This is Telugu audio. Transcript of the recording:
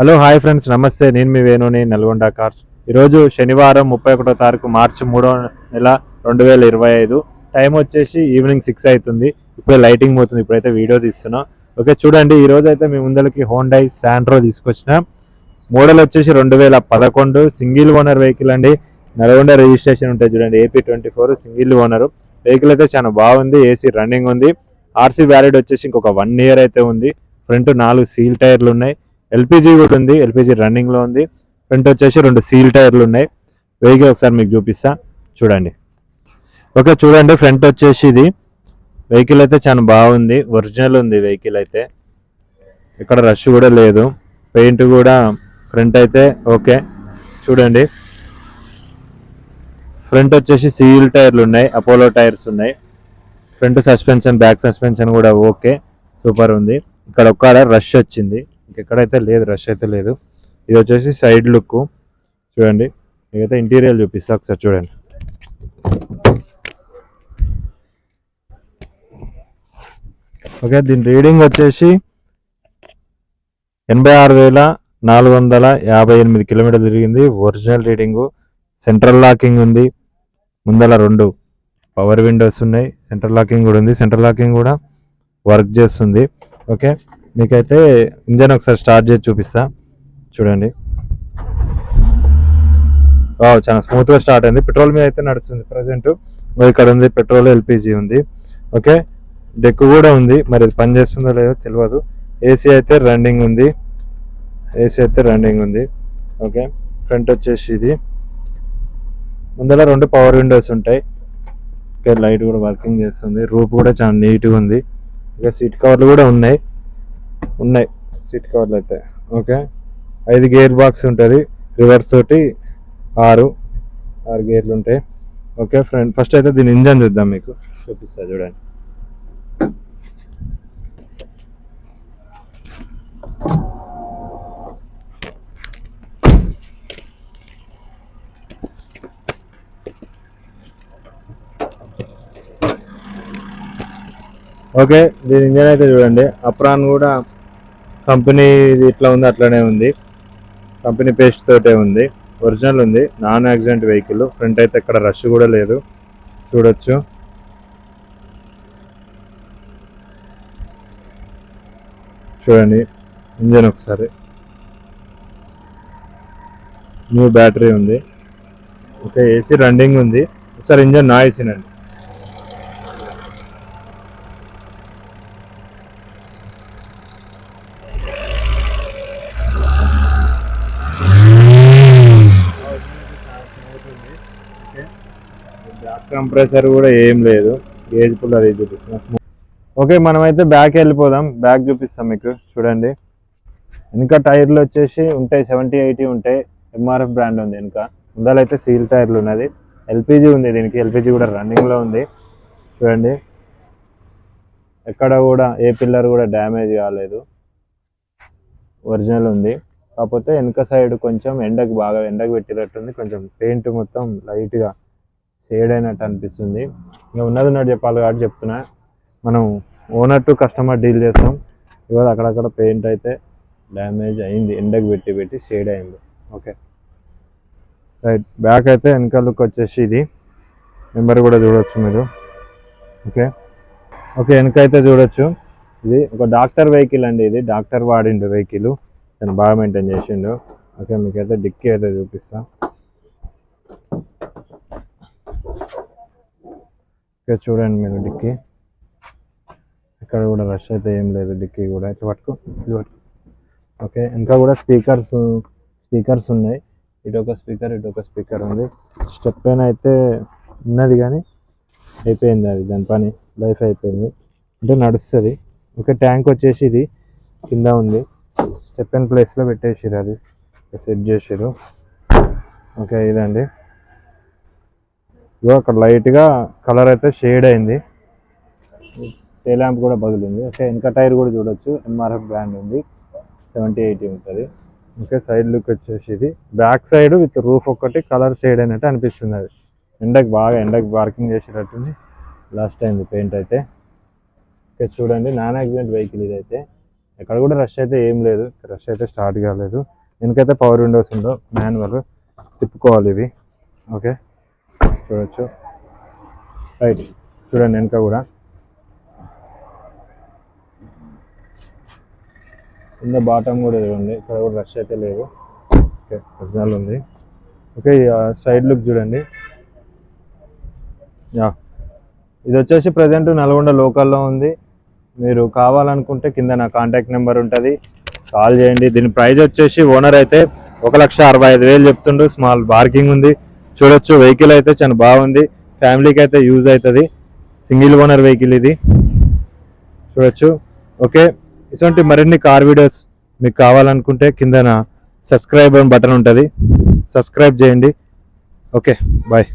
హలో హాయ్ ఫ్రెండ్స్, నమస్తే. నేను మీ వేణుని, నల్గొండ కార్స్. ఈరోజు శనివారం 31 తారీఖు మార్చి 3వ నెల 2025. టైం వచ్చేసి ఈవినింగ్ 6 అవుతుంది. ఇప్పుడు లైటింగ్ పోతుంది, ఇప్పుడైతే వీడియో తీస్తున్నా. ఓకే చూడండి, ఈ రోజు అయితే మీ ముందరికి హోండై శాంట్రో తీసుకొచ్చిన. మోడల్ వచ్చేసి 2011 సింగిల్ ఓనర్ వెహికల్ అండి. నల్గొండ రిజిస్ట్రేషన్ ఉంటుంది చూడండి, AP24 సింగిల్ ఓనర్ వెహికల్ అయితే చాలా బాగుంది. ఏసీ రన్నింగ్ ఉంది. ఆర్సీ వ్యాలిడ్ వచ్చేసి ఇంకొక 1 ఇయర్ అయితే ఉంది. ఫ్రంట్ 4 సీల్ టైర్లు ఉన్నాయి. ఎల్పిజి కూడా ఉంది, ఎల్పిజి రన్నింగ్ లో ఉంది. ఫ్రంట్ వచ్చేసి 2 సీల్ టైర్లు ఉన్నాయి. వెహికల్ ఒకసారి మీకు చూపిస్తా చూడండి. ఓకే చూడండి, ఫ్రంట్ వచ్చేసి ఇది వెహికల్ అయితే చాలా బాగుంది, ఒరిజినల్ ఉంది వెహికల్ అయితే. ఇక్కడ రష్ కూడా లేదు. పెయింట్ కూడా ఫ్రంట్ అయితే ఓకే చూడండి. ఫ్రంట్ వచ్చేసి సీల్ టైర్లు ఉన్నాయి, అపోలో టైర్స్ ఉన్నాయి. ఫ్రంట్ సస్పెన్షన్, బ్యాక్ సస్పెన్షన్ కూడా ఓకే, సూపర్ ఉంది. ఇక్కడ ఒక్కడ రష్ వచ్చింది, ఇంకెక్కడైతే లేదు, రష్ అయితే లేదు. ఇది వచ్చేసి సైడ్ లుక్ చూడండి. ఇదైతే ఇంటీరియర్ చూపిస్తా ఒకసారి చూడండి. ఓకే, దీని రీడింగ్ వచ్చేసి 86,458 కిలోమీటర్లు తిరిగింది. Original reading. సెంట్రల్ లాకింగ్ ఉంది. ముందల 2 పవర్ విండోస్ ఉన్నాయి. సెంట్రల్ లాకింగ్ కూడా ఉంది. సెంట్రల్ లాకింగ్ కూడా వర్క్ చేస్తుంది. ఓకే, మీకైతే ఇంజన్ ఒకసారి స్టార్ట్ చేసి చూపిస్తా చూడండి. చాలా స్మూత్గా స్టార్ట్ అయింది. పెట్రోల్ మీద అయితే నడుస్తుంది ప్రజెంట్. ఇక్కడ ఉంది పెట్రోల్, ఎల్పిజి ఉంది. ఓకే, డెక్ కూడా ఉంది, మరి ఇది పని చేస్తుందో లేదో తెలియదు. ఏసీ అయితే రన్నింగ్ ఉంది, ఏసీ అయితే రన్నింగ్ ఉంది. ఓకే, ఫ్రంట్ వచ్చేసి ఇది. ముందర 2 పవర్ విండోస్ ఉంటాయి. ఓకే, లైట్ కూడా వర్కింగ్ చేస్తుంది. రూఫ్ కూడా చాలా నీట్గా ఉంది. ఇక సీట్ కవర్లు కూడా ఉన్నాయి సీట్ కవర్లు అయితే. ఓకే, 5 గేర్ బాక్స్ ఉంటుంది. రివర్స్ తోటి 6 గేర్లు ఉంటాయి. ఓకే ఫ్రెండ్, ఫస్ట్ అయితే దీని ఇంజన్ చూద్దాం, మీకు చూపిస్తా చూడండి. ఓకే, దీని ఇంజన్ అయితే చూడండి. అప్రాన్ కూడా కంపెనీ ఇట్లా ఉంది, అట్లనే ఉంది. కంపెనీ పేస్ట్ తోటే ఉంది, ఒరిజినల్ ఉంది. Non accident vehicle. ఫ్రంట్ అయితే ఇక్కడ రష్ కూడా లేదు, చూడొచ్చు. చూడండి ఇంజన్ ఒకసారి. న్యూ బ్యాటరీ ఉంది. ఓకే, ఏసీ రన్నింగ్ ఉంది. ఒకసారి ఇంజన్ నాయిస్ వినండి. బ్యాక్ కంప్రెసర్ కూడా ఏం లేదు, గేజ్ పుల్ అది చూపిస్తున్నాం. ఓకే, మనమైతే బ్యాక్ వెళ్ళిపోదాం. బ్యాక్ చూపిస్తాం మీకు చూడండి. వెనుక టైర్లు వచ్చేసి ఉంటాయి, 70-80 ఉంటాయి. ఎంఆర్ఎఫ్ బ్రాండ్ ఉంది వెనుక. ముందరైతే సీల్ టైర్లు ఉన్నది. ఎల్పిజి ఉంది దీనికి, ఎల్పిజి కూడా రన్నింగ్లో ఉంది చూడండి. ఎక్కడ కూడా ఏ పిల్లర్ కూడా డ్యామేజ్ కాలేదు, ఒరిజినల్ ఉంది. కాకపోతే వెనుక సైడ్ కొంచెం ఎండకు పెట్టినట్టుంది. కొంచెం పెయింట్ మొత్తం లైట్గా షేడ్ అయినట్టు అనిపిస్తుంది. ఇంకా ఉన్నది చెప్పాలి కాబట్టి చెప్తున్నా. మనం ఓనర్ టు కస్టమర్ డీల్ చేస్తాం. ఇవాళ అక్కడక్కడ పెయింట్ అయితే డ్యామేజ్ అయింది, ఎండకు పెట్టి షేడ్ అయింది. Okay right. బ్యాక్ అయితే వెనక లుక్ వచ్చేసి ఇది. నెంబర్ కూడా చూడొచ్చు మీరు. ఓకే వెనక అయితే చూడొచ్చు. ఇది ఒక డాక్టర్ వెహికల్ అండి. ఇది డాక్టర్ వాడిండు వెహికల్, తను బాగా మెయింటైన్ చేసిండు. ఓకే, మీకైతే డిక్కీ అయితే చూపిస్తా. ఓకే చూడండి మీరు డిక్కీ. ఇక్కడ కూడా రష్ అయితే ఏం లేదు. డిక్కీ కూడా అయితే పట్టుకో. ఓకే, ఇంకా కూడా స్పీకర్స్ ఉన్నాయి. ఇటొక స్పీకర్ ఉంది. స్టెప్ పైన అయితే ఉన్నది కానీ అయిపోయింది, అది దాని పని లైఫ్ అయిపోయింది, అంటే నడుస్తుంది. ఓకే, ట్యాంక్ వచ్చేసి ఇది కింద ఉంది. స్టెప్ అండ్ ప్లేస్లో పెట్టేసారు, అది సెట్ చేసారు. ఓకే ఇదండి. ఇగో అక్కడ లైట్గా కలర్ అయితే షేడ్ అయింది. టైల్ ల్యాంప్ కూడా పగిలింది. ఓకే, వెనక టైర్ కూడా చూడొచ్చు, ఎంఆర్ఎఫ్ బ్రాండ్ ఉంది, 70-80 ఉంటుంది. ఓకే, సైడ్ లుక్ వచ్చేసి ఇది. బ్యాక్ సైడ్ విత్ రూఫ్ ఒకటి కలర్ షేడ్ అయినట్టు అనిపిస్తుంది. అది ఎండకు పార్కింగ్ చేసేటట్టుంది. లాస్ట్ అయింది పెయింట్ అయితే. ఓకే చూడండి, నాన్ యాక్సిడెంట్ వెహికల్ ఇదైతే. ఇక్కడ కూడా రష్ అయితే ఏం లేదు, రష్ అయితే స్టార్ట్ కాలేదు. వెనకైతే పవర్ విండోస్ ఉండవు, మాన్యువల్ తిప్పుకోవాలి ఇవి. ఓకే చూడొచ్చు, రైట్ చూడండి వెనక కూడా కింద బాటమ్ కూడా చూడండి, ఇక్కడ కూడా రష్ అయితే లేదు. ఓకే ఒరిజినల్ ఉంది. ఓకే సైడ్ లుక్ చూడండి. ఇది వచ్చేసి ప్రజెంట్ నల్గొండ లోకల్లో ఉంది. మీరు కావాలనుకుంటే కింద నా కాంటాక్ట్ నెంబర్ ఉంటుంది, కాల్ చేయండి. దీని ప్రైస్ వచ్చేసి ఓనర్ అయితే 1,65,000 చెప్తుండ్రు. స్మాల్ పార్కింగ్ ఉంది చూడొచ్చు. వెహికల్ అయితే చాలా బాగుంది, ఫ్యామిలీకి అయితే యూజ్ అవుతుంది. సింగిల్ ఓనర్ వెహికల్ ఇది చూడొచ్చు. ఓకే ఇటువంటి మరిన్ని కార్ వీడియోస్ మీకు కావాలనుకుంటే కింద నా సబ్స్క్రైబ్ బటన్ ఉంటుంది, సబ్స్క్రైబ్ చేయండి. Okay bye.